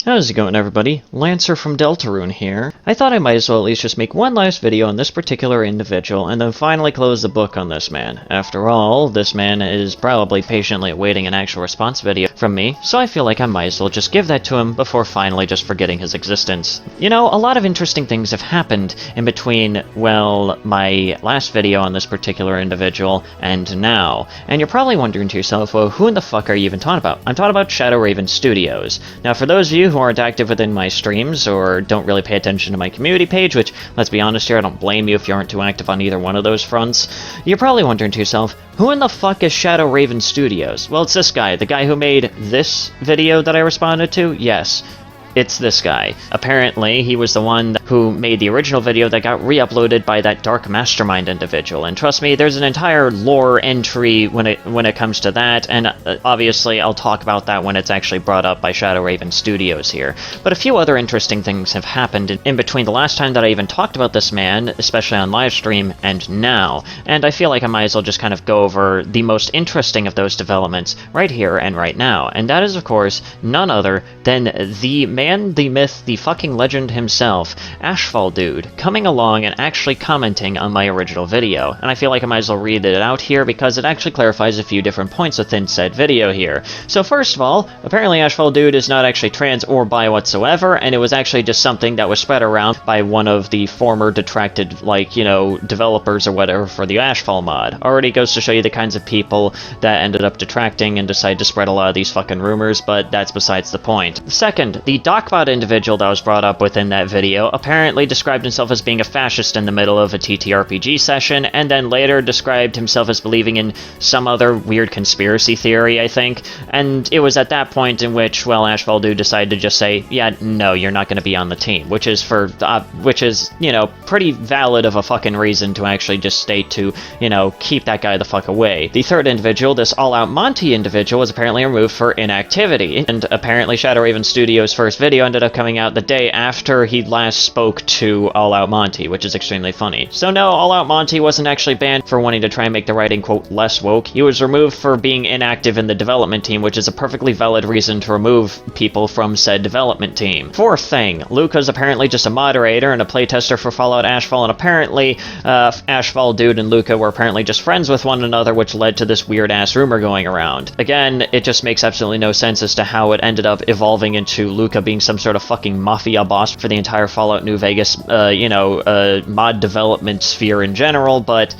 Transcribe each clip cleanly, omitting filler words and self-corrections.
How's it going, everybody? Lancer from Deltarune here. I thought I might as well at least just make one last video on this particular individual, and then finally close the book on this man. After all, this man is probably patiently awaiting an actual response video from me, so I feel like I might as well just give that to him before finally just forgetting his existence. You know, a lot of interesting things have happened in between, well, my last video on this particular individual and now. And you're probably wondering to yourself, well, who in the fuck are you even talking about? I'm talking about Shadow Raven Studios. Now, for those of you who aren't active within my streams or don't really pay attention to my community page, which, let's be honest here, I don't blame you if you aren't too active on either one of those fronts, you're probably wondering to yourself, who in the fuck is Shadow Raven Studios? Well, it's this guy, the guy who made this video that I responded to? Yes. It's this guy. Apparently, he was the one who made the original video that got re-uploaded by that Dark Mastermind individual, and trust me, there's an entire lore entry when it comes to that, and obviously I'll talk about that when it's actually brought up by Shadow Raven Studios here. But a few other interesting things have happened in between the last time that I even talked about this man, especially on livestream, and now, and I feel like I might as well just kind of go over the most interesting of those developments right here and right now, and that is, of course, none other than the man, the myth, the fucking legend himself, AshfallDude, coming along and actually commenting on my original video. And I feel like I might as well read it out here because it actually clarifies a few different points within said video here. So first of all, apparently AshfallDude is not actually trans or bi whatsoever, and it was actually just something that was spread around by one of the former detracted, like, you know, developers or whatever for the Ashfall mod. Already goes to show you the kinds of people that ended up detracting and decided to spread a lot of these fucking rumors, but that's besides the point. Second, the DocBot individual that was brought up within that video apparently described himself as being a fascist in the middle of a TTRPG session, and then later described himself as believing in some other weird conspiracy theory, I think, and it was at that point in which, well, AshfallDude decided to just say, yeah, no, you're not going to be on the team, which is, you know, pretty valid of a fucking reason to actually just state to, you know, keep that guy the fuck away. The third individual, this All-Out Monty individual, was apparently removed for inactivity, and apparently Shadow Raven Studios' first video ended up coming out the day after he last spoke to All Out Monty, which is extremely funny. So no, All Out Monty wasn't actually banned for wanting to try and make the writing, quote, less woke. He was removed for being inactive in the development team, which is a perfectly valid reason to remove people from said development team. Fourth thing, Luca's apparently just a moderator and a playtester for Fallout Ashfall, and apparently AshfallDude and Luca were apparently just friends with one another, which led to this weird-ass rumor going around. Again, it just makes absolutely no sense as to how it ended up evolving into Luca being some sort of fucking mafia boss for the entire Fallout New Vegas, mod development sphere in general, but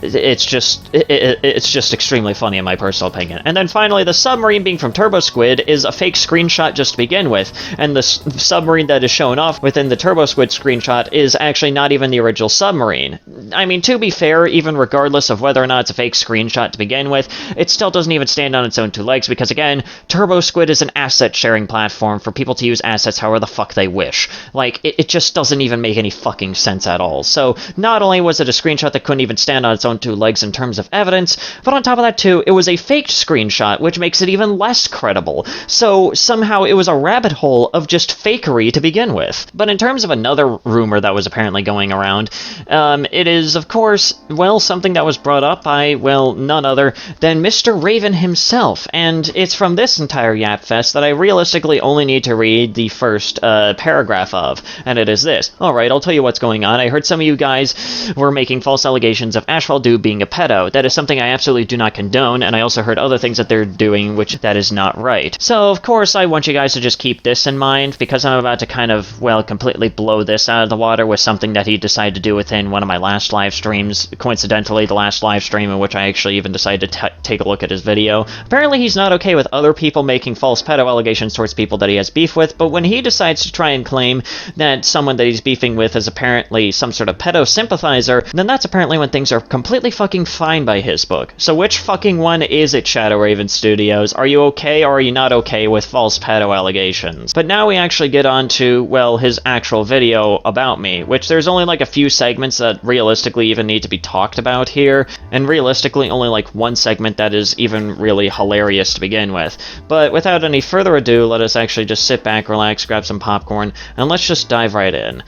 it's just extremely funny in my personal opinion. And then finally, the submarine being from Turbo Squid is a fake screenshot just to begin with, and the submarine that is shown off within the Turbo Squid screenshot is actually not even the original submarine. I mean, to be fair, even regardless of whether or not it's a fake screenshot to begin with, it still doesn't even stand on its own two legs, because again, Turbo Squid is an asset sharing platform for people to use assets however the fuck they wish. Like, it just doesn't even make any fucking sense at all. So, not only was it a screenshot that couldn't even stand on its own two legs in terms of evidence, but on top of that too, it was a faked screenshot, which makes it even less credible. So somehow it was a rabbit hole of just fakery to begin with. But in terms of another rumor that was apparently going around, it is, of course, well, something that was brought up by, well, none other than Mr. Raven himself, and it's from this entire Yap Fest that I realistically only need to read the first paragraph of, and it is this. Alright, I'll tell you what's going on. I heard some of you guys were making false allegations of AshfallDude being a pedo. That is something I absolutely do not condone, and I also heard other things that they're doing which that is not right. So, of course, I want you guys to just keep this in mind, because I'm about to kind of, well, completely blow this out of the water with something that he decided to do within one of my last live streams, coincidentally the last live stream in which I actually even decided to take a look at his video. Apparently he's not okay with other people making false pedo allegations towards people that he has beef with, but when he decides to try and claim that someone that he's beefing with is apparently some sort of pedo sympathizer, then that's apparently when things are completely fucking fine by his book. So which fucking one is it, Shadow Raven Studios? Are you okay or are you not okay with false pedo allegations? But now we actually get on to, well, his actual video about me, which there's only like a few segments that realistically even need to be talked about here, and realistically only like one segment that is even really hilarious to begin with. But without any further ado, let us actually just sit back, relax, grab some popcorn, and let's just dive right in.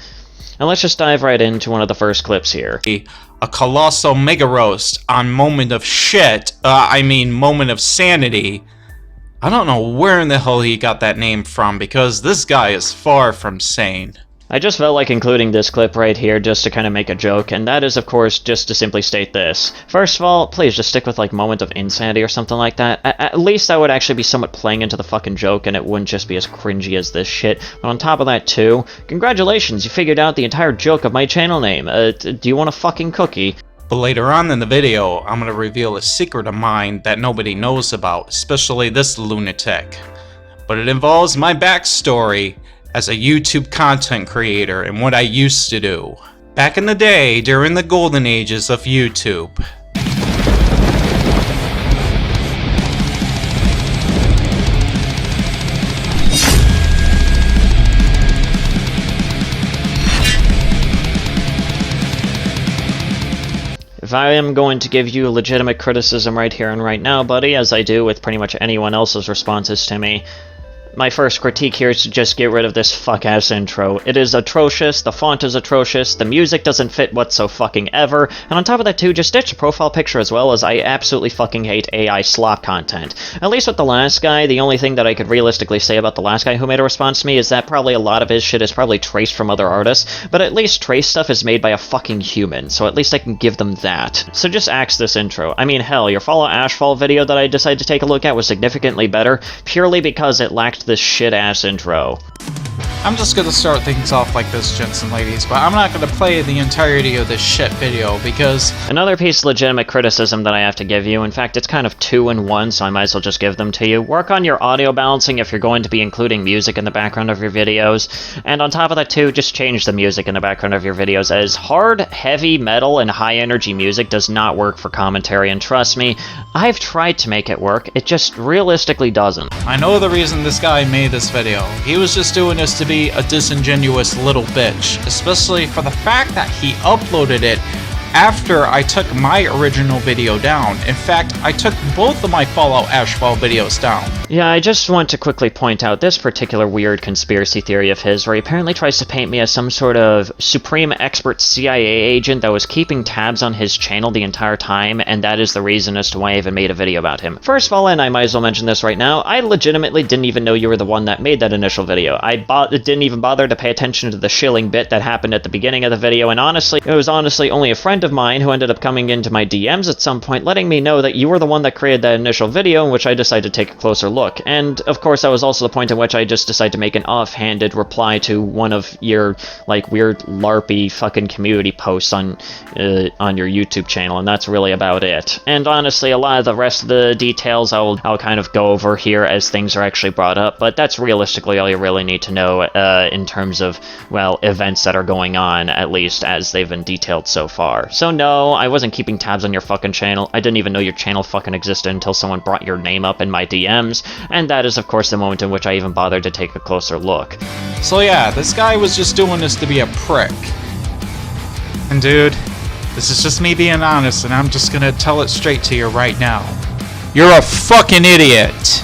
And let's just dive right into one of the first clips here. A colossal mega roast on Moment of Shit, Moment of Sanity. I don't know where in the hell he got that name from, because this guy is far from sane. I just felt like including this clip right here just to kind of make a joke, and that is, of course, just to simply state this. First of all, please just stick with, like, Moment of Insanity or something like that. At least that would actually be somewhat playing into the fucking joke, and it wouldn't just be as cringy as this shit. But on top of that, too, congratulations, you figured out the entire joke of my channel name. Do you want a fucking cookie? But later on in the video, I'm gonna reveal a secret of mine that nobody knows about, especially this lunatic. But it involves my backstory as a YouTube content creator and what I used to do back in the day during the golden ages of YouTube. If I am going to give you a legitimate criticism right here and right now, buddy, as I do with pretty much anyone else's responses to me, my first critique here is to just get rid of this fuck-ass intro. It is atrocious, the font is atrocious, the music doesn't fit whatso-fucking-ever, and on top of that too, just ditch the profile picture as well, as I absolutely fucking hate AI slop content. At least with the last guy, the only thing that I could realistically say about the last guy who made a response to me is that probably a lot of his shit is probably traced from other artists, but at least trace stuff is made by a fucking human, so at least I can give them that. So just axe this intro. I mean, hell, your Follow Ashfall video that I decided to take a look at was significantly better, purely because it lacked this shit-ass intro. I'm just gonna start things off like this, gents and ladies, but I'm not gonna play the entirety of this shit video because... Another piece of legitimate criticism that I have to give you, in fact it's kind of two in one, so I might as well just give them to you. Work on your audio balancing if you're going to be including music in the background of your videos, and on top of that too, just change the music in the background of your videos, as hard, heavy metal, and high energy music does not work for commentary, and trust me, I've tried to make it work, it just realistically doesn't. I know the reason this guy made this video. He was just doing this to be a disingenuous little bitch, especially for the fact that he uploaded it after I took my original video down. In fact, I took both of my Fallout Ashfall videos down. Yeah, I just want to quickly point out this particular weird conspiracy theory of his, where he apparently tries to paint me as some sort of supreme expert CIA agent that was keeping tabs on his channel the entire time, and that is the reason as to why I even made a video about him. First of all, and I might as well mention this right now, I legitimately didn't even know you were the one that made that initial video. I didn't even bother to pay attention to the shilling bit that happened at the beginning of the video, and honestly, it was only a friend of mine who ended up coming into my DMs at some point letting me know that you were the one that created that initial video, in which I decided to take a closer look. And of course that was also the point in which I just decided to make an offhanded reply to one of your like weird LARPy fucking community posts on your YouTube channel, and that's really about it. And honestly, a lot of the rest of the details I'll kind of go over here as things are actually brought up, but that's realistically all you really need to know in terms of, well, events that are going on, at least as they've been detailed so far. So no, I wasn't keeping tabs on your fucking channel. I didn't even know your channel fucking existed until someone brought your name up in my DMs, and that is of course the moment in which I even bothered to take a closer look. So yeah, this guy was just doing this to be a prick. And dude, this is just me being honest, and I'm just gonna tell it straight to you right now. You're a fucking idiot!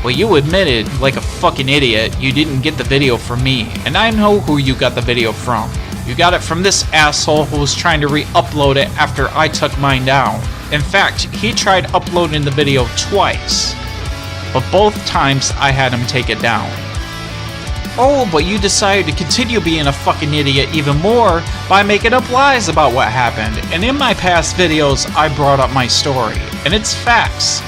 Well, you admitted, like a fucking idiot, you didn't get the video from me, and I know who you got the video from. You got it from this asshole who was trying to re-upload it after I took mine down. In fact, he tried uploading the video twice, but both times I had him take it down. Oh, but you decided to continue being a fucking idiot even more by making up lies about what happened, and in my past videos I brought up my story, and it's facts.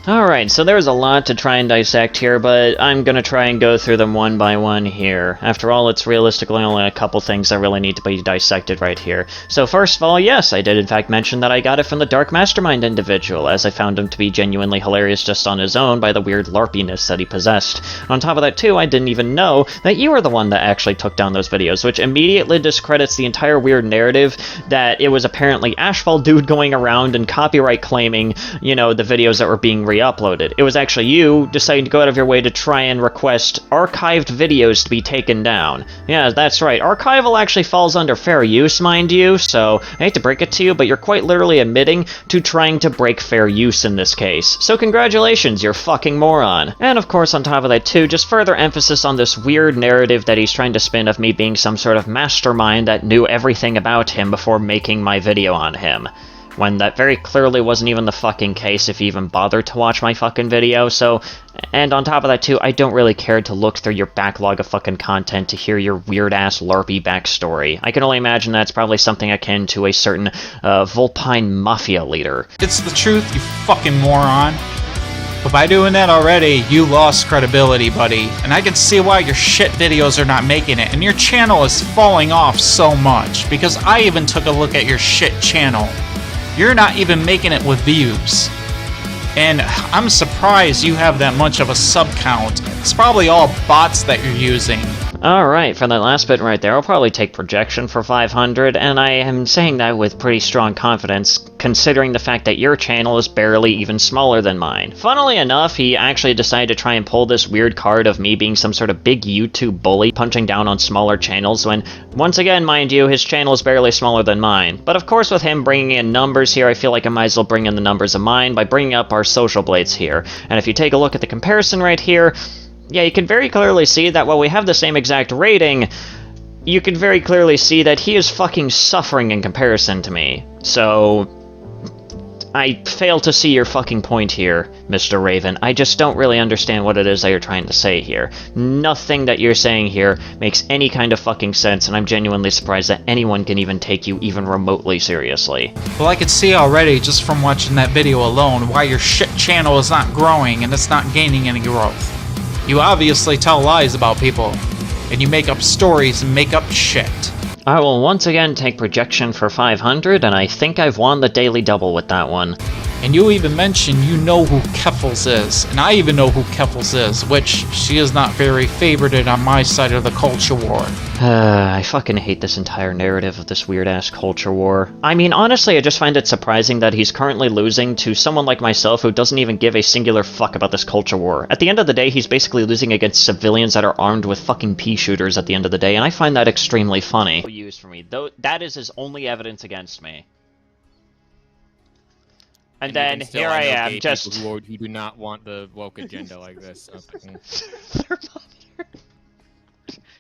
Alright, so there's a lot to try and dissect here, but I'm gonna try and go through them one by one here. After all, it's realistically only a couple things that really need to be dissected right here. So first of all, yes, I did in fact mention that I got it from the Dark Mastermind individual, as I found him to be genuinely hilarious just on his own by the weird LARPiness that he possessed. On top of that too, I didn't even know that you were the one that actually took down those videos, which immediately discredits the entire weird narrative that it was apparently AshfallDude going around and copyright claiming, you know, the videos that were being re-uploaded. It was actually you deciding to go out of your way to try and request archived videos to be taken down. Yeah, that's right. Archival actually falls under fair use, mind you, so I hate to break it to you, but you're quite literally admitting to trying to break fair use in this case. So congratulations, you're fucking moron. And of course, on top of that too, just further emphasis on this weird narrative that he's trying to spin of me being some sort of mastermind that knew everything about him before making my video on him. When that very clearly wasn't even the fucking case if you even bothered to watch my fucking video, so... And on top of that too, I don't really care to look through your backlog of fucking content to hear your weird-ass LARPy backstory. I can only imagine that's probably something akin to a certain, Vulpine Mafia leader. It's the truth, you fucking moron. But by doing that already, you lost credibility, buddy. And I can see why your shit videos are not making it, and your channel is falling off so much, because I even took a look at your shit channel. You're not even making it with views. And I'm surprised you have that much of a sub count. It's probably all bots that you're using. Alright, for that last bit right there, I'll probably take projection for 500, and I am saying that with pretty strong confidence, considering the fact that your channel is barely even smaller than mine. Funnily enough, he actually decided to try and pull this weird card of me being some sort of big YouTube bully punching down on smaller channels when, once again, mind you, his channel is barely smaller than mine. But of course, with him bringing in numbers here, I feel like I might as well bring in the numbers of mine by bringing up our social blades here. And if you take a look at the comparison right here, yeah, you can very clearly see that while we have the same exact rating, you can very clearly see that he is fucking suffering in comparison to me. So, I fail to see your fucking point here, Mr. Raven. I just don't really understand what it is that you're trying to say here. Nothing that you're saying here makes any kind of fucking sense, and I'm genuinely surprised that anyone can even take you even remotely seriously. Well, I can see already, just from watching that video alone, why your shit channel is not growing and it's not gaining any growth. You obviously tell lies about people, and you make up stories and make up shit. I will once again take projection for 500, and I think I've won the daily double with that one. And you even mentioned you know who Keffels is, and I even know who Keffels is, which she is not very favorited on my side of the culture war. I fucking hate this entire narrative of this weird-ass culture war. I mean, honestly, I just find it surprising that he's currently losing to someone like myself who doesn't even give a singular fuck about this culture war. At the end of the day, he's basically losing against civilians that are armed with fucking pea shooters at the end of the day, and I find that extremely funny. Used for me, though, that is his only evidence against me. And then here I am, just who do not want the woke agenda like this. They're not here.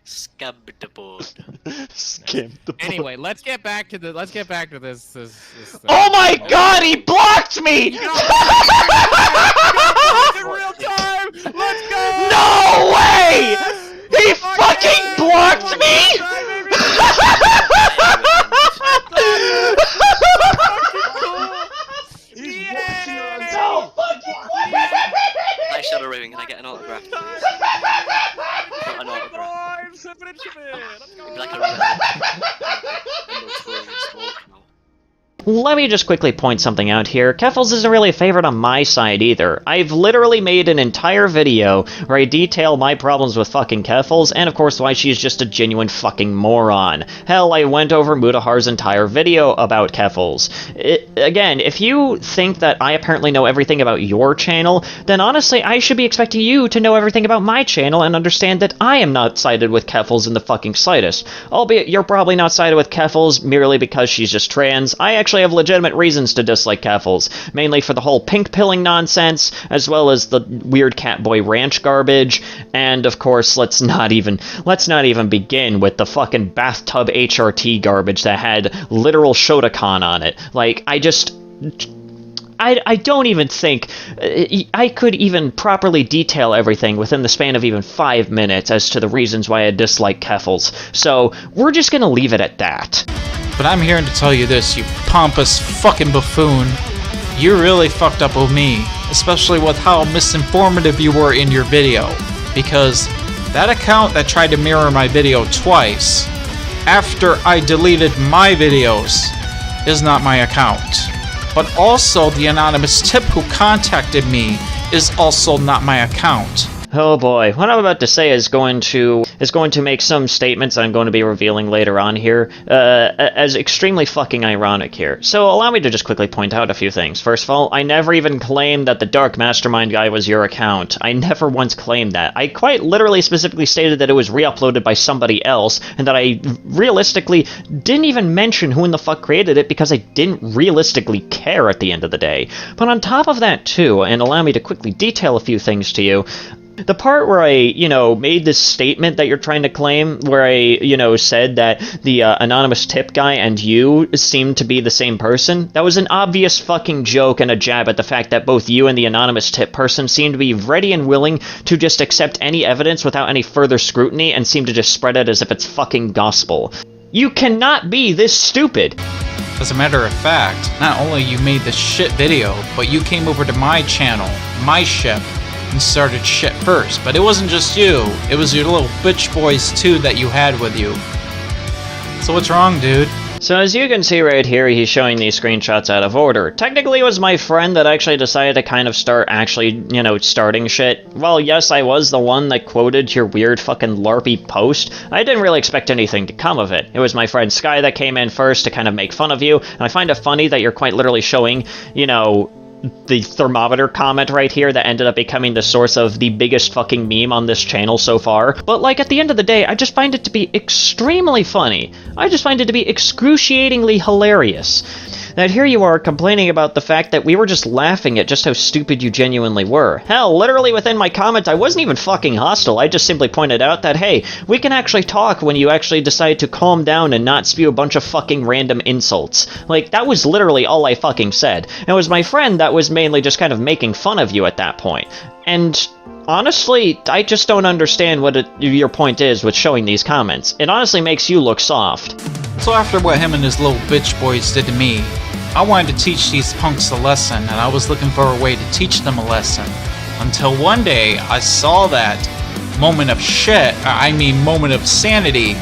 Scab the board. Skim the board. Anyway, let's get back to this thing. Oh my god, he blocked me! In real time! Let's go! No way! He fucking blocked me! No fucking way! Hi, Shadow Raven, can I get an autograph? An autograph. It'd be like Let me just quickly point something out here. Keffels isn't really a favorite on my side either. I've literally made an entire video where I detail my problems with fucking Keffels, and of course why she's just a genuine fucking moron. Hell, I went over Mutahar's entire video about Keffels. Again, if you think that I apparently know everything about your channel, then honestly I should be expecting you to know everything about my channel and understand that I am not sided with Keffels in the fucking slightest. Albeit you're probably not sided with Keffels merely because she's just trans. I actually have legitimate reasons to dislike Keffels, mainly for the whole pink pilling nonsense, as well as the weird Catboy Ranch garbage, and of course, let's not even begin with the fucking bathtub HRT garbage that had literal Shotokan on it. Like, I don't even think I could even properly detail everything within the span of even 5 minutes as to the reasons why I dislike Keffels, so we're just gonna leave it at that. But I'm here to tell you this, you pompous fucking buffoon. You really fucked up with me, especially with how misinformative you were in your video. Because that account that tried to mirror my video twice, after I deleted my videos, is not my account. But also the anonymous tip who contacted me is also not my account. Oh boy, what I'm about to say is going to make some statements I'm going to be revealing later on here, as extremely fucking ironic here. So allow me to just quickly point out a few things. First of all, I never even claimed that the Dark Mastermind guy was your account. I never once claimed that. I quite literally specifically stated that it was re-uploaded by somebody else, and that I realistically didn't even mention who in the fuck created it because I didn't realistically care at the end of the day. But on top of that too, and allow me to quickly detail a few things to you, the part where I, made this statement that you're trying to claim, where I, said that the anonymous tip guy and you seemed to be the same person, that was an obvious fucking joke and a jab at the fact that both you and the anonymous tip person seem to be ready and willing to just accept any evidence without any further scrutiny and seem to just spread it as if it's fucking gospel. You cannot be this stupid! As a matter of fact, not only you made this shit video, but you came over to my channel, my ship, and started shit first. But it wasn't just you, it was your little bitch boys too that you had with you. So what's wrong, dude? So as you can see right here, he's showing these screenshots out of order. Technically, it was my friend that actually decided to kind of start actually, starting shit. Well, yes, I was the one that quoted your weird fucking LARPy post. I didn't really expect anything to come of it. It was my friend Sky that came in first to kind of make fun of you, and I find it funny that you're quite literally showing, the thermometer comment right here that ended up becoming the source of the biggest fucking meme on this channel so far. But like, at the end of the day, I just find it to be extremely funny. I just find it to be excruciatingly hilarious that here you are complaining about the fact that we were just laughing at just how stupid you genuinely were. Hell, literally within my comment, I wasn't even fucking hostile. I just simply pointed out that, hey, we can actually talk when you actually decide to calm down and not spew a bunch of fucking random insults. Like, that was literally all I fucking said. And it was my friend that was mainly just kind of making fun of you at that point. And honestly, I just don't understand what your point is with showing these comments. It honestly makes you look soft. So after what him and his little bitch boys did to me, I wanted to teach these punks a lesson, and I was looking for a way to teach them a lesson. Until one day, I saw that moment of shit, moment of sanity.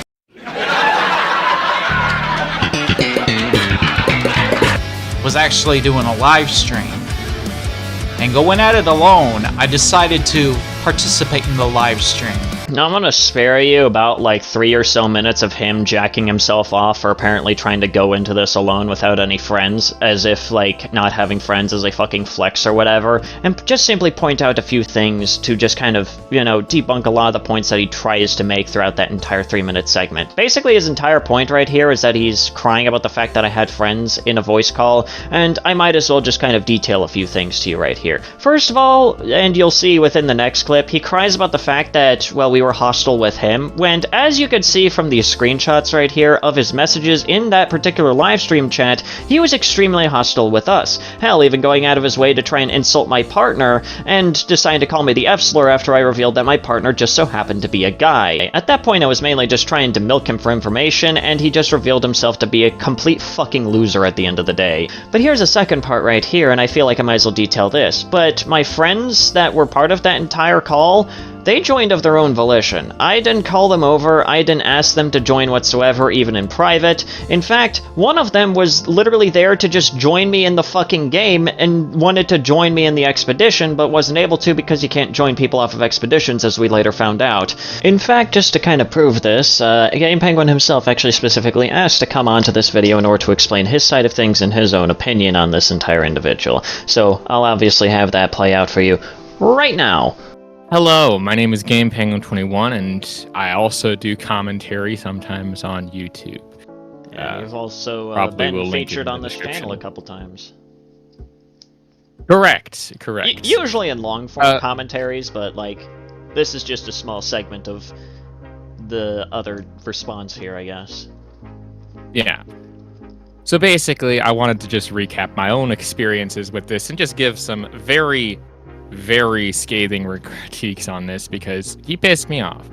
Was actually doing a live stream. And going at it alone, I decided to participate in the live stream. Now I'm gonna spare you about like 3 or so minutes of him jacking himself off for apparently trying to go into this alone without any friends, as if like not having friends is a fucking flex or whatever, and just simply point out a few things to just kind of, debunk a lot of the points that he tries to make throughout that entire 3-minute segment. Basically his entire point right here is that he's crying about the fact that I had friends in a voice call, and I might as well just kind of detail a few things to you right here. First of all, and you'll see within the next clip, he cries about the fact that, well, we were hostile with him, when, as you can see from these screenshots right here of his messages in that particular live stream chat, he was extremely hostile with us. Hell, even going out of his way to try and insult my partner, and deciding to call me the F-slur after I revealed that my partner just so happened to be a guy. At that point, I was mainly just trying to milk him for information, and he just revealed himself to be a complete fucking loser at the end of the day. But here's a second part right here, and I feel like I might as well detail this. But my friends that were part of that entire call, they joined of their own volition. I didn't call them over, I didn't ask them to join whatsoever, even in private. In fact, one of them was literally there to just join me in the fucking game and wanted to join me in the expedition, but wasn't able to because you can't join people off of expeditions, as we later found out. In fact, just to kind of prove this, Game Penguin himself actually specifically asked to come onto this video in order to explain his side of things and his own opinion on this entire individual. So I'll obviously have that play out for you right now. Hello, my name is GamePenguin21, and I also do commentary sometimes on YouTube. Yeah, you've also probably been featured on this channel a couple times. Correct. Usually in long-form commentaries, but like, this is just a small segment of the other response here, I guess. Yeah. So basically, I wanted to just recap my own experiences with this and just give some very scathing critiques on this because he pissed me off.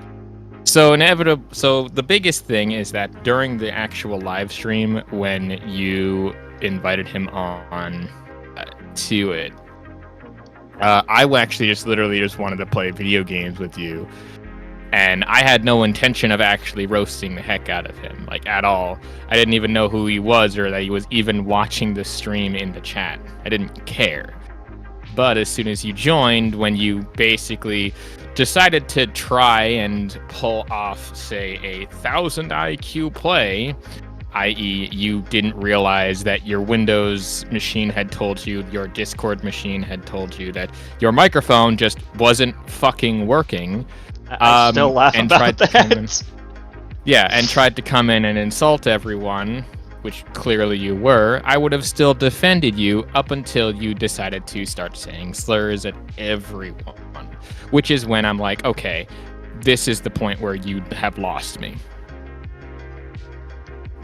So the biggest thing is that during the actual live stream, when you invited him on to it, I actually literally just wanted to play video games with you, and I had no intention of actually roasting the heck out of him, like, at all. I didn't even know who he was or that he was even watching the stream in the chat. I didn't care. But as soon as you joined, when you basically decided to try and pull off, say, a 1000 IQ play, i.e. you didn't realize that your Windows machine had told you, your Discord machine had told you that your microphone just wasn't fucking working. I still laugh about that. And tried to come in and insult everyone, which clearly you were. I would have still defended you up until you decided to start saying slurs at everyone, which is when I'm like, okay, this is the point where you have lost me.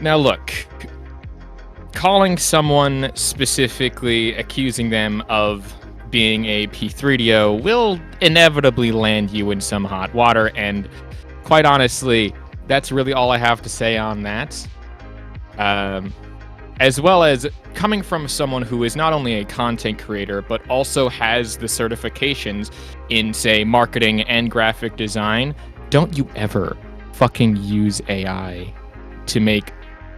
Now look, calling someone specifically, accusing them of being a P3DO will inevitably land you in some hot water, and quite honestly, that's really all I have to say on that. As well as coming from someone who is not only a content creator, but also has the certifications in, say, marketing and graphic design, don't you ever fucking use AI to make,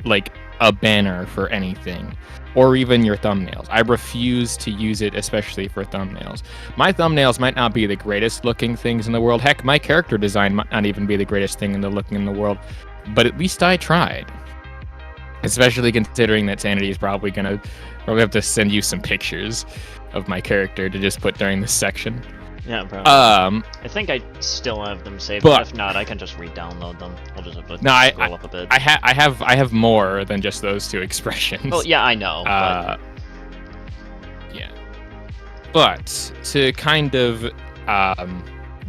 like, a banner for anything, or even your thumbnails. I refuse to use it, especially for thumbnails. My thumbnails might not be the greatest looking things in the world. Heck, my character design might not even be the greatest thing in the world, but at least I tried. Especially considering that Sanity is probably have to send you some pictures of my character to just put during this section. Yeah, probably. I think I still have them saved, but if not, I can just re-download them. I'll just have to scroll up a bit. I have more than just those two expressions. Well, yeah, I know. Yeah. But to kind of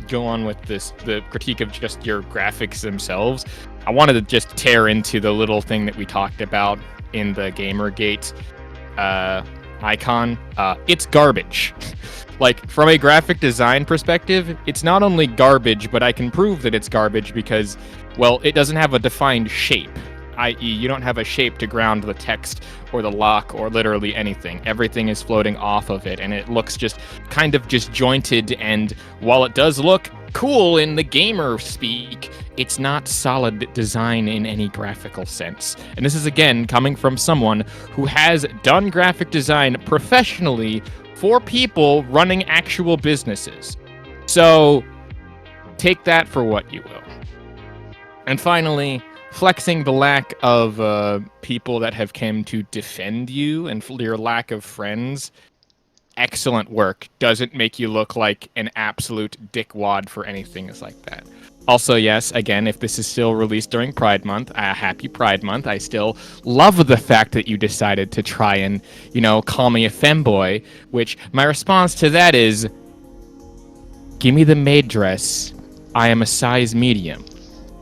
go on with the critique of just your graphics themselves, I wanted to just tear into the little thing that we talked about in the Gamergate icon. It's garbage. Like, from a graphic design perspective, it's not only garbage, but I can prove that it's garbage because, well, it doesn't have a defined shape, i.e. you don't have a shape to ground the text or the lock or literally anything. Everything is floating off of it, and it looks just kind of disjointed, and while it does look cool in the gamer speak, it's not solid design in any graphical sense. And this is, again, coming from someone who has done graphic design professionally for people running actual businesses. So take that for what you will. And finally, flexing the lack of people that have come to defend you and your lack of friends. Excellent work. Doesn't make you look like an absolute dickwad for anything like that. Also, yes, again, if this is still released during Pride Month, happy Pride Month. I still love the fact that you decided to try and, call me a femboy, which my response to that is, give me the maid dress. I am a size medium.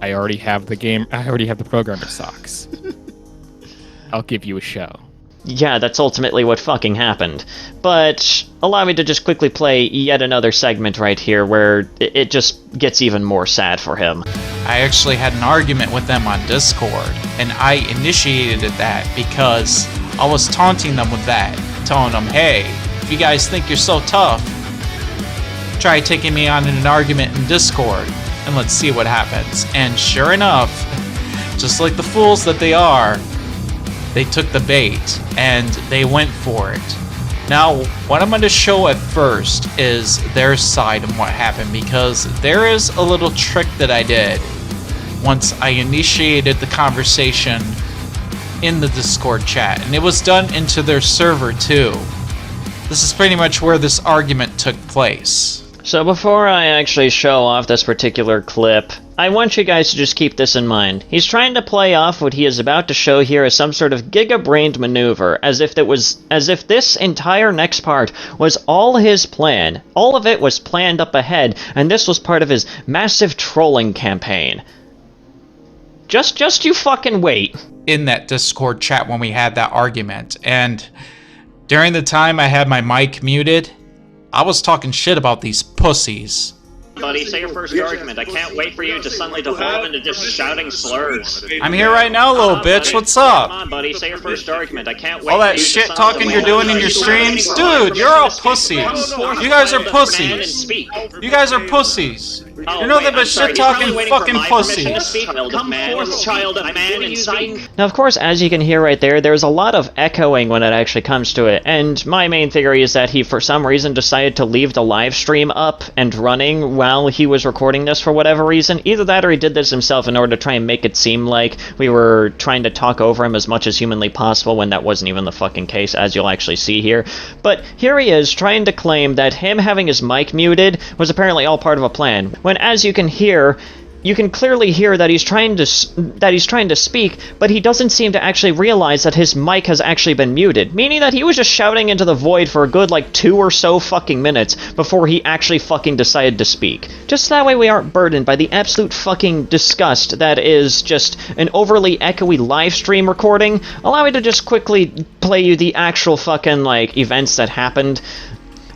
I already have the programmer socks. I'll give you a show. Yeah, that's ultimately what fucking happened. But allow me to just quickly play yet another segment right here where it just gets even more sad for him. I actually had an argument with them on Discord, and I initiated that because I was taunting them with that, telling them, hey, if you guys think you're so tough, try taking me on in an argument in Discord, and let's see what happens. And sure enough, just like the fools that they are, they took the bait, and they went for it. Now, what I'm going to show at first is their side of what happened, because there is a little trick that I did once I initiated the conversation in the Discord chat, and it was done into their server too. This is pretty much where this argument took place. So before I actually show off this particular clip, I want you guys to just keep this in mind. He's trying to play off what he is about to show here as some sort of giga-brained maneuver, as if this entire next part was all his plan. All of it was planned up ahead, and this was part of his massive trolling campaign. Just you fucking wait. In that Discord chat when we had that argument, and during the time I had my mic muted, I was talking shit about these pussies. Buddy, say your first argument. I can't wait for you to suddenly devolve into just shouting slurs. I'm here right now, little bitch. Buddy. What's up? Come on, buddy. Say your first argument. I can't wait. All that shit talking you're doing in your streams? Dude, you're all pussies. You guys are pussies. You guys are pussies. You're nothing but shit talking fucking pussies. Now, of course, as you can hear right there, there's a lot of echoing when it actually comes to it, and my main theory is that he, for some reason, decided to leave the live stream up and running while he was recording this for whatever reason. Either that or he did this himself in order to try and make it seem like we were trying to talk over him as much as humanly possible when that wasn't even the fucking case, as you'll actually see here. But here he is trying to claim that him having his mic muted was apparently all part of a plan, when as you can hear, you can clearly hear that he's trying to speak, but he doesn't seem to actually realize that his mic has actually been muted, meaning that he was just shouting into the void for a good, like, 2 or so fucking minutes before he actually fucking decided to speak. Just that way we aren't burdened by the absolute fucking disgust that is just an overly echoey live stream recording. Allow me to just quickly play you the actual fucking, like, events that happened.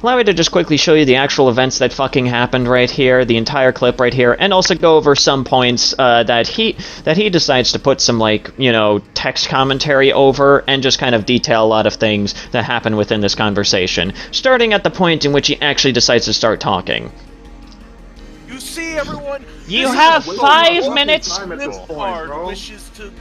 Allow me to just quickly show you the actual events that fucking happened right here, the entire clip right here, and also go over some points that he decides to put some, like, you know, text commentary over, and just kind of detail a lot of things that happen within this conversation, starting at the point in which he actually decides to start talking. You see, everyone? You have 5 minutes.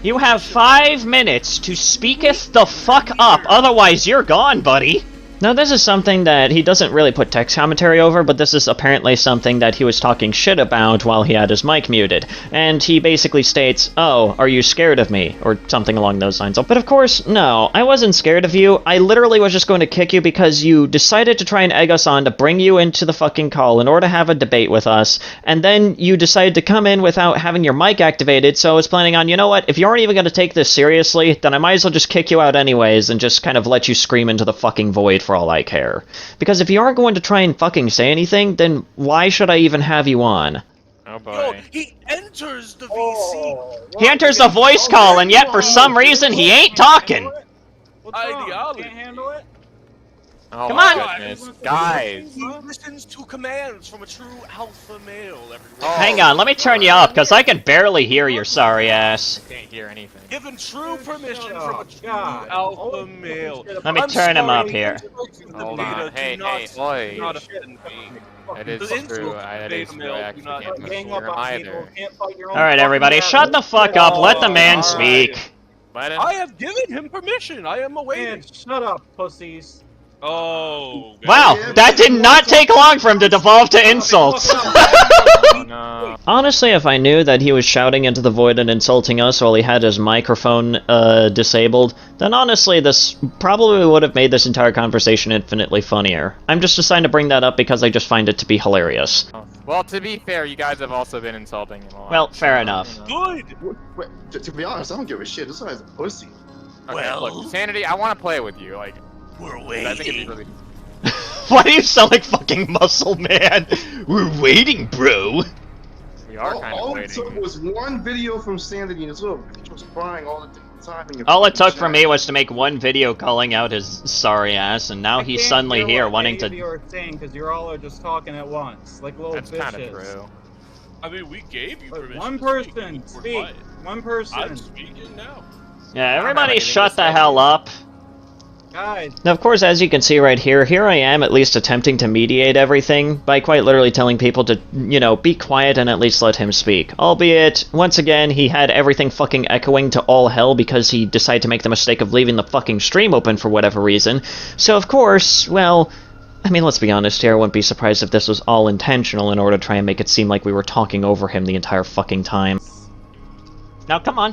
You have 5 minutes to speaketh the fuck up, otherwise you're gone, buddy. Now, this is something that he doesn't really put text commentary over, but this is apparently something that he was talking shit about while he had his mic muted. And he basically states, "Oh, are you scared of me?" or something along those lines. But of course, no, I wasn't scared of you. I literally was just going to kick you because you decided to try and egg us on to bring you into the fucking call in order to have a debate with us, and then you decided to come in without having your mic activated, so I was planning on, you know what, if you aren't even going to take this seriously, then I might as well just kick you out anyways and just kind of let you scream into the fucking void for all I care. Because if you aren't going to try and fucking say anything, then why should I even have you on? Oh boy. Yo, he enters the VC. He enters the voice call, and yet for some reason he ain't talking. Ideology. Can't handle it? Oh Come my on. goodness. Guys. He listens to commands from a true alpha male, everyone. Hang on, let me turn you up, because I can barely hear your sorry ass. Can't hear anything. Given true permission Shut from a up, true God. alpha male. Let me I'm turn him sorry, up here. Hold on. Hey, boy. That is true. That is true. I actually can't Gang hear up him on either. people, can't fight your own Alright, fucking everybody, battle. shut the fuck up, let the man speak. Let him. I have given him permission. I am Man, awaiting. shut up, pussies. Oh. Wow, that did not take long for him to devolve to insults. Oh no. Honestly, if I knew that he was shouting into the void and insulting us while he had his microphone disabled, then honestly this probably would have made this entire conversation infinitely funnier. I'm just deciding to bring that up because I just find it to be hilarious. Well, to be fair, you guys have also been insulting him a lot. Well, fair enough. Good. Wait, to be honest, I don't give a shit. This guy's a pussy. Okay, Well- look, Sanity, I want to play with you. Like, We're I think it'd be waiting. really. Why do you sound like fucking Muscle Man? We're waiting, bro. We are kind of All it took waiting. was one video from Sanity and his little bitch was crying all the time. in your All it fucking took for chat. me was to make one video calling out his sorry ass, and now I he's can't suddenly hear here what wanting any to... of you are saying because you're all are just talking at once, like little That's bitches. kind of true. I mean, we gave you But permission. one to speak. person We're speak. quiet. One person. I'm speaking now. Yeah, have everybody anything shut to the say. hell up. Guys, Now, of course, as you can see right here, here I am at least attempting to mediate everything by quite literally telling people to, you know, be quiet and at least let him speak. Albeit, once again, he had everything fucking echoing to all hell because he decided to make the mistake of leaving the fucking stream open for whatever reason. So, of course, well... I mean, let's be honest here, I wouldn't be surprised if this was all intentional in order to try and make it seem like we were talking over him the entire fucking time. Now, come on.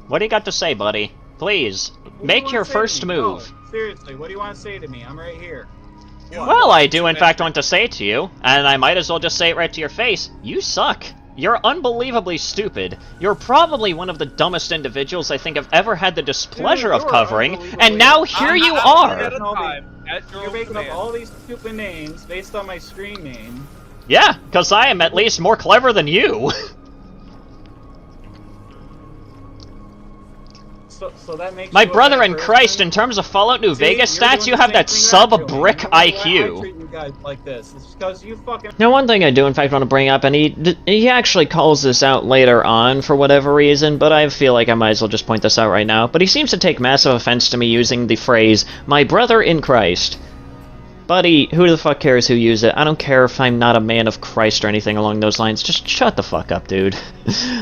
What do you got to say, buddy? Please, what do you make wanna your say to first me? move. No, seriously, what do you want to say to me? I'm right here. Well, I do in fact want to say to you, and I might as well just say it right to your face, you suck. You're unbelievably stupid. You're probably one of the dumbest individuals I think I've ever had the displeasure of You're covering, unbelievably- and now here you are! At a time, at your You're own making up command. all these stupid names based on my stream name. Yeah, because I am at least more clever than you. So that makes My you a brother bad in Christ, person? in terms of Fallout New See, Vegas you're stats, doing you the have same that thing I'm sub-brick doing. You know why I IQ. treat you guys like this. It's because you fucking. Now, one thing I do in fact want to bring up, and he actually calls this out later on for whatever reason, but I feel like I might as well just point this out right now, but he seems to take massive offense to me using the phrase, my brother in Christ. Buddy, who the fuck cares who used it? I don't care if I'm not a man of Christ or anything along those lines. Just shut the fuck up, dude.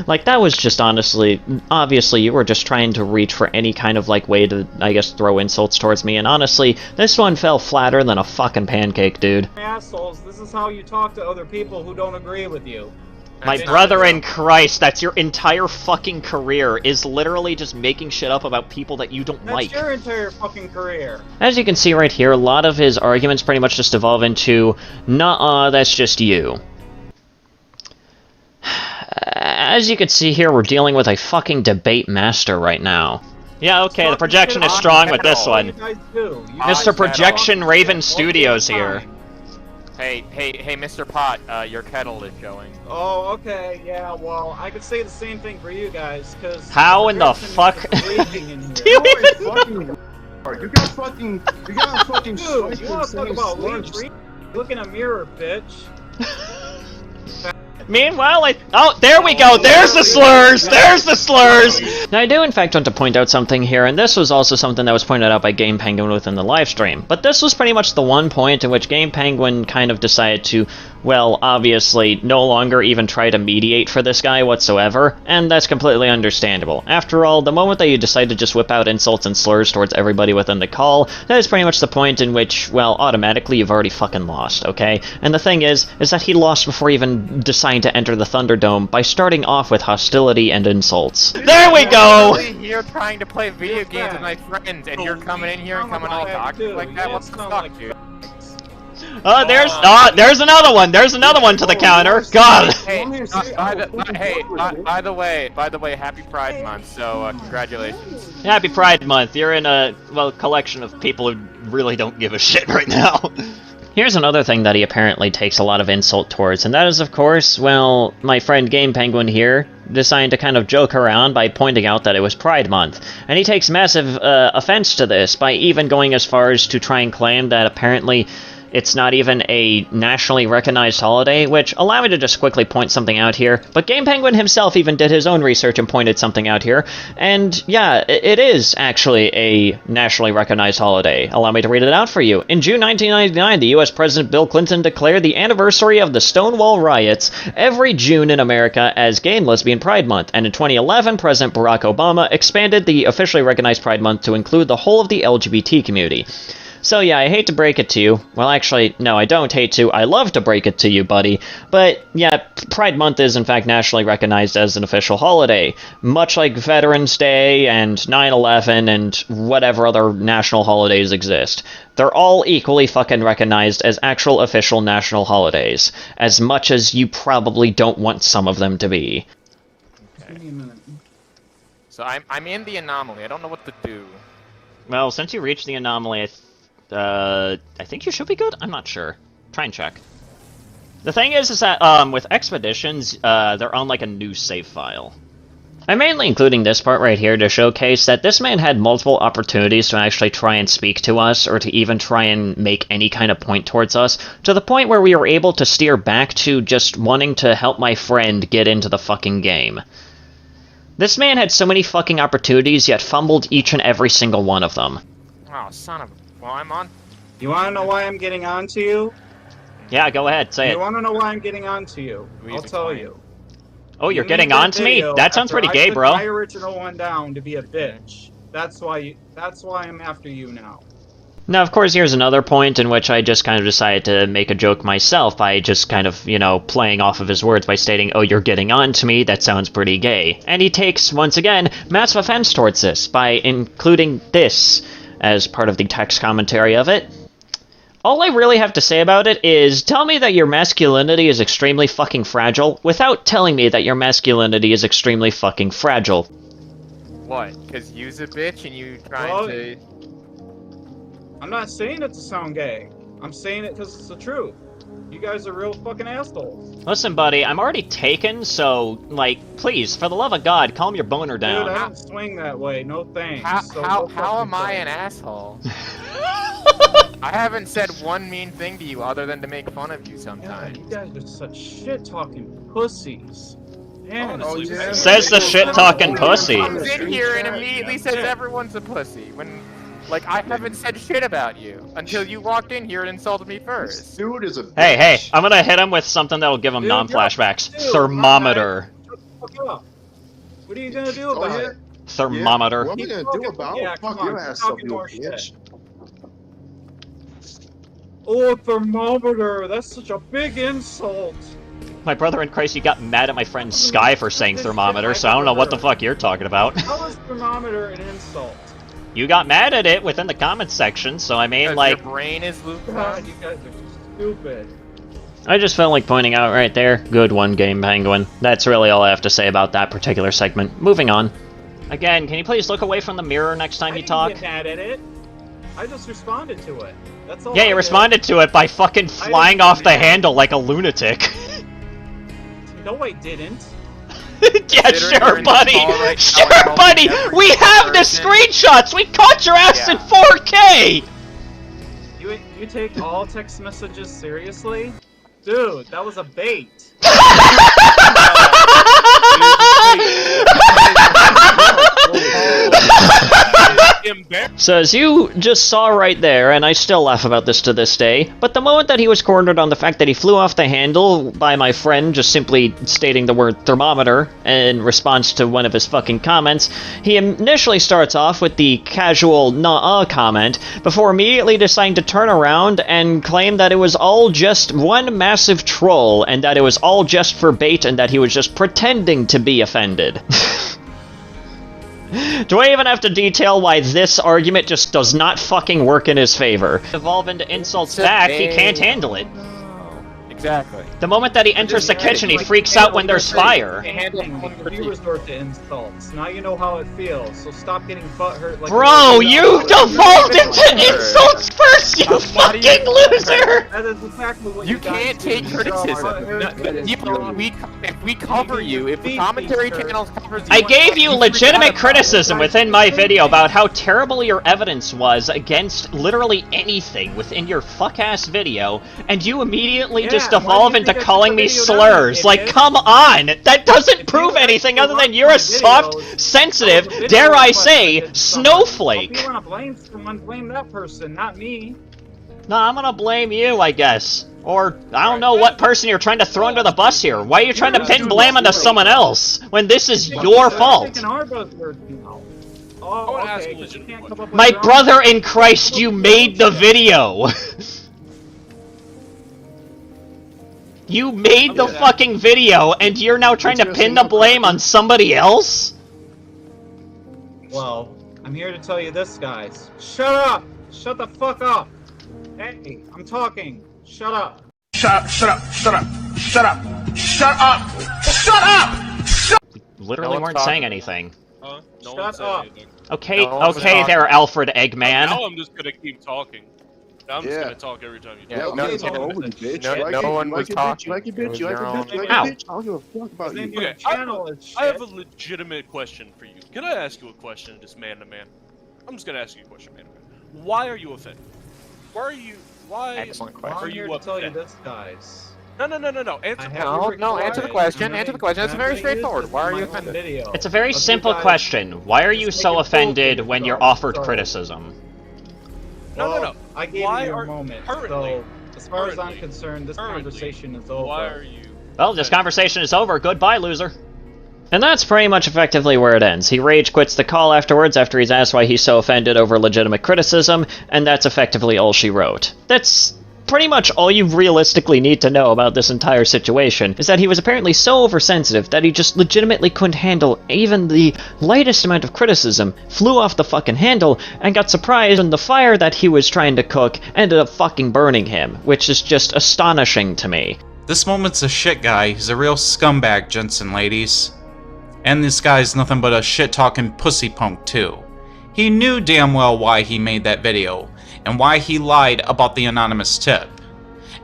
Like, that was just honestly... Obviously, you were just trying to reach for any kind of, like, way to, I guess, throw insults towards me. And honestly, this one fell flatter than a fucking pancake, dude. Assholes, this is how you talk to other people who don't agree with you. My brother in Christ, that's your entire fucking career, is literally just making shit up about people that you don't like. That's your entire fucking career. As you can see right here, a lot of his arguments pretty much just evolve into, nuh-uh, that's just you. As you can see here, we're dealing with a fucking debate master right now. Yeah, okay, the projection is strong with this one. Mr. Projection Raven Studios here. Hey, Mr. Pot, your kettle is going. Oh, okay, yeah, well, I could say the same thing for you guys, because... How in the fuck... Do you even... You got fucking... Dude, you wanna talk about leech? Look in a mirror, bitch. Meanwhile, oh, there we go! There's the slurs! There's the slurs! Now, I do in fact want to point out something here, and this was also something that was pointed out by Game Penguin within the livestream. But this was pretty much the one point in which Game Penguin kind of decided to, well, obviously, no longer even try to mediate for this guy whatsoever, and that's completely understandable. After all, the moment that you decide to just whip out insults and slurs towards everybody within the call, that is pretty much the point in which, well, automatically you've already fucking lost, okay? And the thing is that he lost before even deciding to enter the Thunderdome by starting off with hostility and insults. There we go! I'm here trying to play video games with my friends, and you're coming in here and coming all toxic like that? What the fuck, dude? There's another one! There's another one to the counter! God! Hey, by the way, happy Pride Month, so congratulations. Happy Pride Month. You're in a, well, collection of people who really don't give a shit right now. Here's another thing that he apparently takes a lot of insult towards, and that is, of course, well, my friend Game Penguin here decided to kind of joke around by pointing out that it was Pride Month. And he takes massive offense to this by even going as far as to try and claim that apparently it's not even a nationally recognized holiday, which, allow me to just quickly point something out here, but Game Penguin himself even did his own research and pointed something out here, and yeah, it is actually a nationally recognized holiday. Allow me to read it out for you. In June 1999, the US President Bill Clinton declared the anniversary of the Stonewall riots every June in America as Gay and Lesbian Pride Month, and in 2011, President Barack Obama expanded the officially recognized Pride Month to include the whole of the LGBT community. So yeah, I hate to break it to you. Well, actually, no, I don't hate to. I love to break it to you, buddy. But yeah, Pride Month is in fact nationally recognized as an official holiday. Much like Veterans Day and 9/11 and whatever other national holidays exist. They're all equally fucking recognized as actual official national holidays. As much as you probably don't want some of them to be. Okay. So I'm in the anomaly. I don't know what to do. Well, since you reached the anomaly, I think you should be good? I'm not sure. Try and check. The thing is that, with expeditions, they're on, like, a new save file. I'm mainly including this part right here to showcase that this man had multiple opportunities to actually try and speak to us, or to even try and make any kind of point towards us, to the point where we were able to steer back to just wanting to help my friend get into the fucking game. This man had so many fucking opportunities, yet fumbled each and every single one of them. Oh, son of a... Well, I'm on... You wanna know why I'm getting on to you? Yeah, go ahead, say it. You wanna know why I'm getting on to you? I'll tell you. Oh, you're getting on to me? That sounds pretty gay, bro. I put my original one down to be a bitch. That's why I'm after you now. Now, of course, here's another point in which I just kind of decided to make a joke myself by just kind of, you know, playing off of his words by stating, oh, you're getting on to me, that sounds pretty gay. And he takes, once again, massive offense towards this by including this as part of the text commentary of it. All I really have to say about it is, tell me that your masculinity is extremely fucking fragile, without telling me that your masculinity is extremely fucking fragile. What? Because you's a bitch and you trying to... I'm not saying it to sound gay. I'm saying it because it's the truth. You guys are real fucking assholes. Listen, buddy, I'm already taken, so, like, please, for the love of God, calm your boner down. Dude, I don't swing that way. No thanks. How am I an asshole? I haven't said one mean thing to you other than to make fun of you sometimes. Yeah, you guys are such shit-talking pussies. Man, says the shit-talking pussy. Comes in here and immediately says everyone's a pussy. When Like, I haven't said shit about you until you walked in here and insulted me This first. dude is a bitch. Hey, I'm gonna hit him with something that'll give him Dude, non-flashbacks. dude, Thermometer. Shut the fuck up. What are you gonna do about it? Thermometer. What am I gonna do about Yeah, it? come Fuck your on, ass talk up, you more bitch. shit. Oh, thermometer! That's such a big insult! My brother in Christ, you got mad at my friend Sky for saying thermometer, so I don't know what the fuck you're talking about. How is thermometer an insult? You got mad at it within the comments section, so I mean, Because like, your brain is God, lukewarm. you guys are stupid. I just felt like pointing out right there. Good one, Game Penguin. That's really all I have to say about that particular segment. Moving on. Again, can you please look away from the mirror next time I you didn't talk? get mad at it. I just responded to it. That's all. Yeah, I you did. responded to it by fucking flying didn't off the get mad. handle like a lunatic. No, I didn't. Yeah, Considering sure, you're in the buddy. call right now, Sure, I'm helping buddy. every We have the person. screenshots. We caught your ass in Yeah. 4K. You take all text messages seriously? Dude, that was a bait. So as you just saw right there, and I still laugh about this to this day, but the moment that he was cornered on the fact that he flew off the handle by my friend just simply stating the word thermometer in response to one of his fucking comments, he initially starts off with the casual nah-uh comment before immediately deciding to turn around and claim that it was all just one massive troll and that it was all just for bait and that he was just pretending to be offended. Do I even have to detail why this argument just does not fucking work in his favor? Evolve into insults back, he can't handle it. Exactly. The moment that he enters the kitchen, he freaks out when there's fire. You resort to insults. Now you know how it feels, so stop getting butthurt like Bro, you devolved into insults first, you Not even fucking loser! That is exactly what You you guys can't do. take criticism. If we cover you, if the commentary channels covers you, I gave you freak legitimate out about criticism within my video about how terrible your evidence was against literally anything within your fuck-ass video, and you immediately just Yeah, why do evolve you into think I calling took me the video down, slurs. Like, idiot? come on! That doesn't If prove you anything actually other than watched you're my a soft, videos, that sensitive, was a video dare I request say, did something. snowflake. If you want to blame someone, blame that person, not me. No, I'm gonna blame you, I guess. Or, I don't know what person you're trying to throw under the bus here. Why are you trying to pin blame onto someone else, when this is your fault? Taking our buzzwords now. Oh, wanna ask okay, a 'cause you legitimate can't come up with My your own- brother in Christ, you made the video! You made the fucking video, and you're now trying to pin the blame on somebody else? Well, I'm here to tell you this, guys. Shut up! Shut the fuck up! Hey, I'm talking. Shut up. Literally No one's weren't talking. saying anything. Huh? No Shut one said up. anything. Okay, No one's okay talking. there, Alfred Eggman. Now I'm just gonna keep talking. Now I'm just Yeah. gonna talk every time you Yeah, talk. no, okay, no, talk over you, bitch. no- You like no it? one You was like it, bitch? talking. You like it, It bitch? was You like it, your bitch? You like own- it, bitch? I don't give a fuck about His name you. your Okay, channel is shit. I have a legitimate question for you. Can I ask you a question, just man to man? I'm just gonna ask you a question, man to man. Why are you offended? Why Excellent Well, question. are I'm here you to tell you upset? this, guys. No. Answer I the have question. you No, answer the recorded. question, I'm answer the gonna- question. It's I'm very gonna use straightforward. this Why in are my you own offended? video It's a very of you simple guys question. Why are you just so making offended fools of when you're yourself, offered so- criticism? No. I gave Why you your are- moment. currently- So, as far as I'm currently- concerned, this currently, conversation is over. Why are you? Well, this offended? conversation is over. Goodbye, loser. And that's pretty much effectively where it ends. He rage quits the call afterwards after he's asked why he's so offended over legitimate criticism, and that's effectively all she wrote. That's pretty much all you realistically need to know about this entire situation, is that he was apparently so oversensitive that he just legitimately couldn't handle even the lightest amount of criticism, flew off the fucking handle, and got surprised when the fire that he was trying to cook ended up fucking burning him, which is just astonishing to me. This moment's a shit guy. He's a real scumbag, gents and ladies. And this guy's nothing but a shit-talking pussy punk, too. He knew damn well why he made that video, and why he lied about the anonymous tip,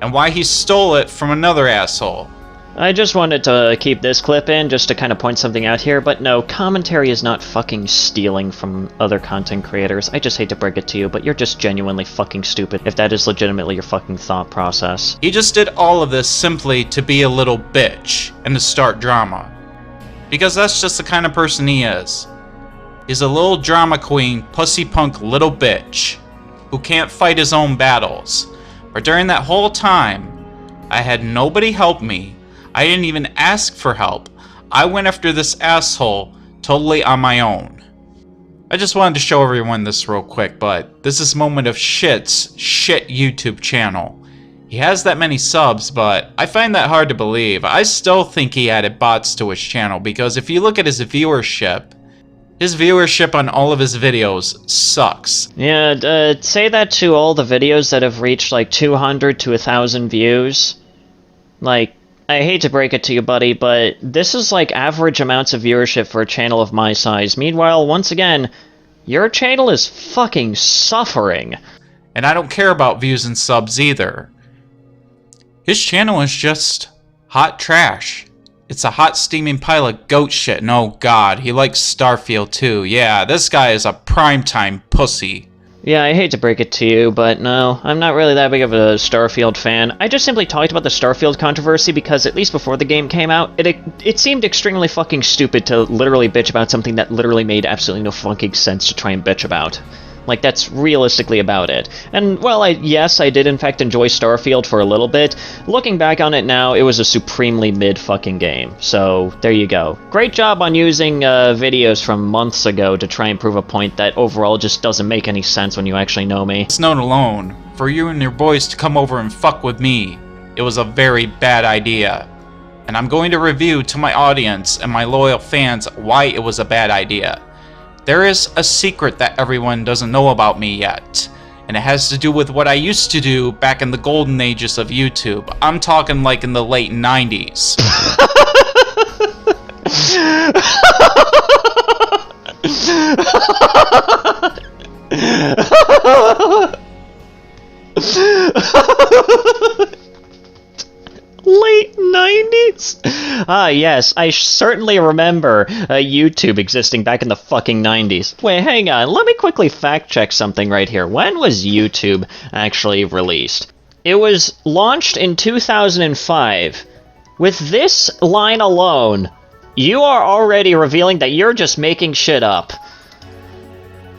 and why he stole it from another asshole. I just wanted to keep this clip in just to kind of point something out here, but no, commentary is not fucking stealing from other content creators. I just hate to break it to you, but you're just genuinely fucking stupid if that is legitimately your fucking thought process. He just did all of this simply to be a little bitch and to start drama. Because that's just the kind of person he is. He's a little drama queen, pussy punk little bitch who can't fight his own battles. But during that whole time, I had nobody help me. I didn't even ask for help. I went after this asshole totally on my own. I just wanted to show everyone this real quick, but this is Moment of Shit's shit YouTube channel. He has that many subs, but I find that hard to believe. I still think he added bots to his channel, because if you look at his viewership on all of his videos sucks. Yeah, say that to all the videos that have reached like 200 to 1,000 views. Like, I hate to break it to you, buddy, but this is like average amounts of viewership for a channel of my size. Meanwhile, once again, your channel is fucking suffering. And I don't care about views and subs either. His channel is just hot trash. It's a hot steaming pile of goat shit, and oh god, he likes Starfield too. Yeah, this guy is a primetime pussy. Yeah, I hate to break it to you, but no, I'm not really that big of a Starfield fan. I just simply talked about the Starfield controversy because, at least before the game came out, it seemed extremely fucking stupid to literally bitch about something that literally made absolutely no fucking sense to try and bitch about. Like, that's realistically about it. And, well, yes, I did in fact enjoy Starfield for a little bit. Looking back on it now, it was a supremely mid-fucking game. So, there you go. Great job on using videos from months ago to try and prove a point that overall just doesn't make any sense when you actually know me. It's known alone. For you and your boys to come over and fuck with me, it was a very bad idea. And I'm going to review to my audience and my loyal fans why it was a bad idea. There is a secret that everyone doesn't know about me yet, and it has to do with what I used to do back in the golden ages of YouTube. I'm talking like in the late 90s. Late 90s? Ah, yes, I certainly remember YouTube existing back in the fucking 90s. Wait, hang on, let me quickly fact-check something right here. When was YouTube actually released? It was launched in 2005. With this line alone, you are already revealing that you're just making shit up.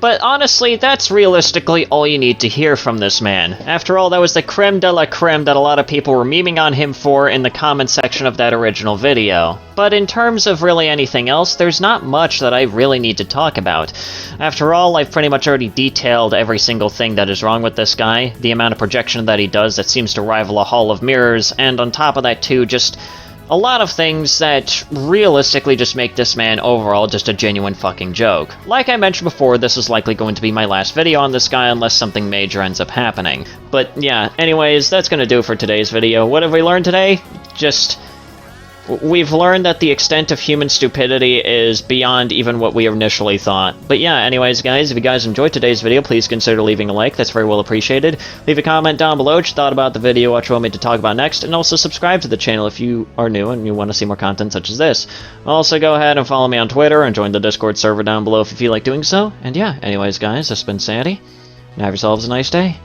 But honestly, that's realistically all you need to hear from this man. After all, that was the creme de la creme that a lot of people were memeing on him for in the comment section of that original video. But in terms of really anything else, there's not much that I really need to talk about. After all, I've pretty much already detailed every single thing that is wrong with this guy, the amount of projection that he does that seems to rival a hall of mirrors, and on top of that too, just a lot of things that realistically just make this man overall just a genuine fucking joke. Like I mentioned before, this is likely going to be my last video on this guy unless something major ends up happening. But yeah, anyways, that's gonna do it for today's video. What have we learned today? We've learned that the extent of human stupidity is beyond even what we initially thought. But yeah, anyways, guys, if you guys enjoyed today's video, please consider leaving a like. That's very well appreciated. Leave a comment down below what you thought about the video, what you want me to talk about next, and also subscribe to the channel if you are new and you want to see more content such as this. Also, go ahead and follow me on Twitter and join the Discord server down below if you feel like doing so. And yeah, anyways, guys, this has been Sandy, and have yourselves a nice day.